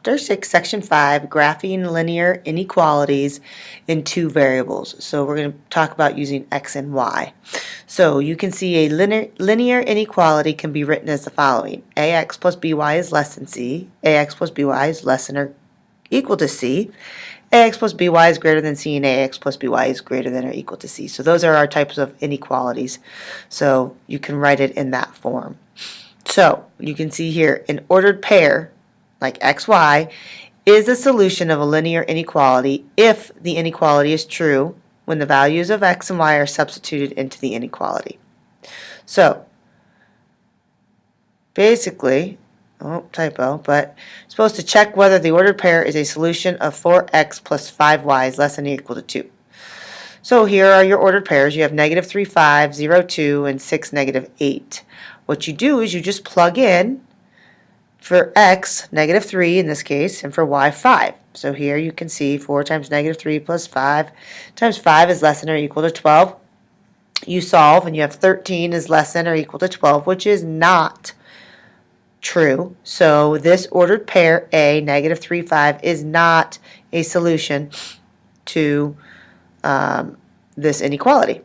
Chapter 6, Section 5, Graphing Linear Inequalities in Two Variables. So we're going to talk about using x and y. So you can see a linear inequality can be written as the following. ax plus by is less than c. ax plus by is less than or equal to c. ax plus by is greater than c, and ax plus by is greater than or equal to c. So those are our types of inequalities. So you can write it in that form. So you can see here an ordered pair like xy is a solution of a linear inequality if the inequality is true when the values of x and y are substituted into the inequality. So basically, typo, but you're supposed to check whether the ordered pair is a solution of 4x plus 5y is less than or equal to 2. So here are your ordered pairs. You have negative 3, 5, 0, 2, and 6, negative 8. What you do is you just plug in for x, negative 3 in this case, and for y, 5. So here you can see 4 times negative 3 plus 5 times 5 is less than or equal to 12. You solve and you have 13 is less than or equal to 12, which is not true. So this ordered pair A, negative 3, 5, is not a solution to this inequality.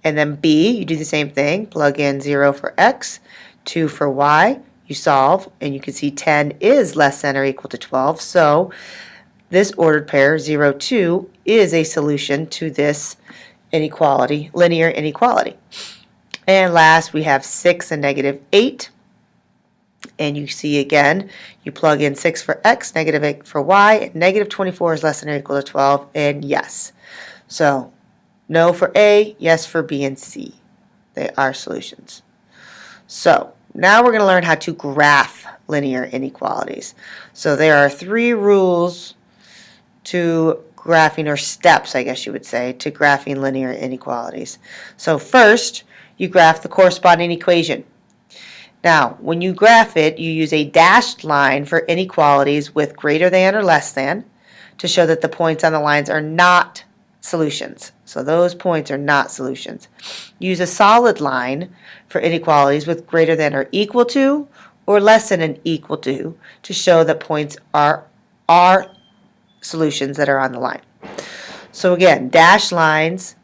And then B, you do the same thing. Plug in 0 for x, 2 for y. You solve, and you can see 10 is less than or equal to 12. So this ordered pair, 0, 2, is a solution to this inequality, linear inequality. And last, we have 6 and negative 8. And you see again, you plug in 6 for x, negative 8 for y, and negative 24 is less than or equal to 12, and yes. So no for A, yes for B and C. They are solutions. So now we're going to learn how to graph linear inequalities. So there are 3 rules to graphing, or steps, I guess you would say, to graphing linear inequalities. So first, you graph the corresponding equation. Now, when you graph it, you use a dashed line for inequalities with greater than or less than to show that the points on the lines are not solutions. So those points are not solutions. Use a solid line for inequalities with greater than or equal to or less than and equal to show that points are solutions that are on the line. So again, dashed lines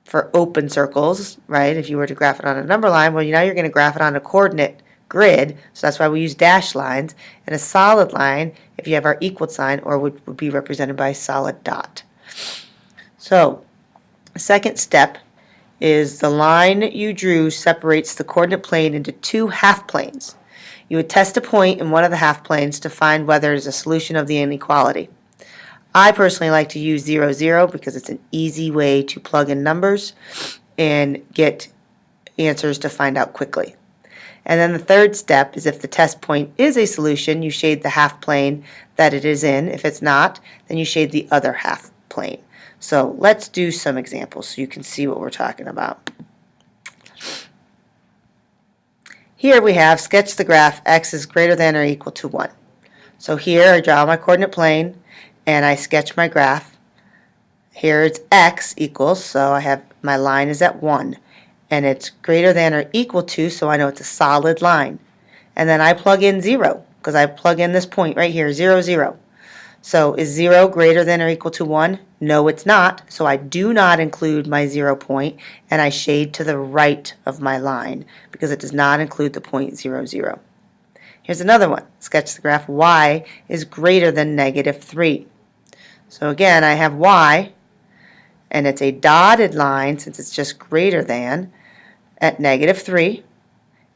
for open circles, right? If you were to graph it on a number line, well, now you're going to graph it on a coordinate grid, so that's why we use dashed lines. And a solid line, if you have our equal sign, or would be represented by a solid dot. So the second step is the line you drew separates the coordinate plane into 2 half planes. You would test a point in one of the half planes to find whether it is a solution of the inequality. I personally like to use 0, 0 because it's an easy way to plug in numbers and get answers to find out quickly. And then the third step is if the test point is a solution, you shade the half plane that it is in. If it's not, then you shade the other half plane. So let's do some examples so you can see what we're talking about. Here we have sketch the graph x is greater than or equal to 1. So here I draw my coordinate plane and I sketch my graph. Here it's x equals, so I have my line is at 1. And it's greater than or equal to, so I know it's a solid line. And then I plug in 0, because I plug in this point right here, 0, 0. So is 0 greater than or equal to 1? No, it's not. So I do not include my 0 point, and I shade to the right of my line, because it does not include the point 0, 0. Here's another one. Sketch the graph y is greater than negative 3. So again, I have y, and it's a dotted line, since it's just greater than, at negative 3.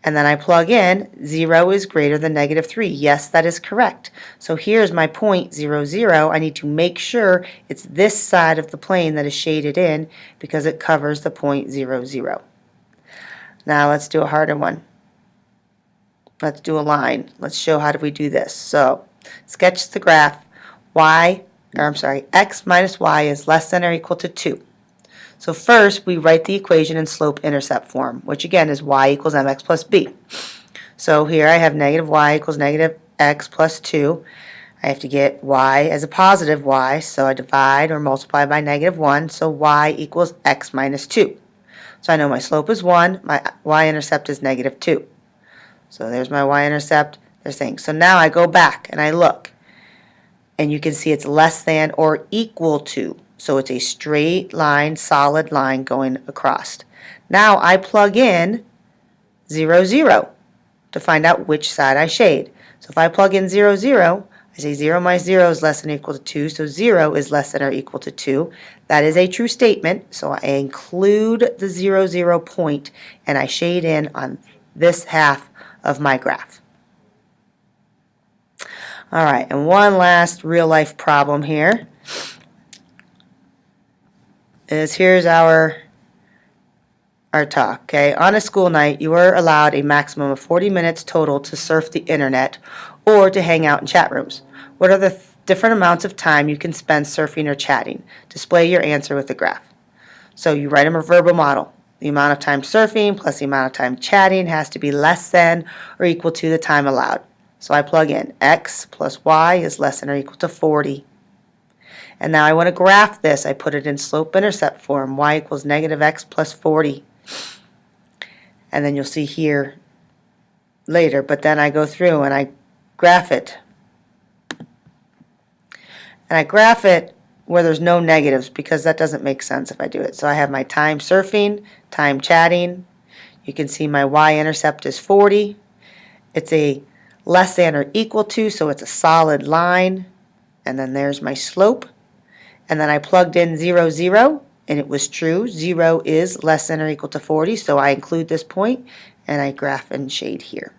And then I plug in 0 is greater than negative 3. Yes, that is correct. So here's my point 0, 0. I need to make sure it's this side of the plane that is shaded in because it covers the point 0, 0. Now let's do a harder one. Let's do a line. Let's show how do we do this. So sketch the graph x minus y is less than or equal to 2. So first, we write the equation in slope-intercept form, which again is y equals mx plus b. So here I have negative y equals negative x plus 2. I have to get y as a positive y, so I divide or multiply by negative 1, so y equals x minus 2. So I know my slope is 1, my y-intercept is negative 2. So there's my y-intercept, there's things. So now I go back and I look. and you can see it's less than or equal to. So it's a straight line, solid line going across. Now I plug in 0, 0 to find out which side I shade. So if I plug in 0, 0, I say 0 minus 0 is less than or equal to 2, so 0 is less than or equal to 2. That is a true statement, so I include the 0, 0 point, and I shade in on this half of my graph. All right, and one last real-life problem here is here's our talk, okay? On a school night, you are allowed a maximum of 40 minutes total to surf the internet or to hang out in chat rooms. What are the different amounts of time you can spend surfing or chatting? Display your answer with a graph. So you write them a verbal model. The amount of time surfing plus the amount of time chatting has to be less than or equal to the time allowed. So I plug in x plus y is less than or equal to 40. And now I want to graph this. I put it in slope-intercept form. Y equals negative x plus 40. And then you'll see here later, but then I go through and I graph it. And I graph it where there's no negatives because that doesn't make sense if I do it. So I have my time surfing, time chatting. You can see my y-intercept is 40. It's a less than or equal to, so it's a solid line. And then there's my slope. And then I plugged in 0, 0, and it was true. 0 is less than or equal to 40, so I include this point, and I graph and shade here.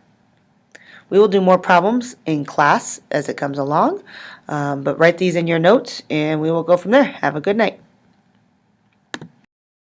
We will do more problems in class as it comes along, but write these in your notes, and we will go from there. Have a good night.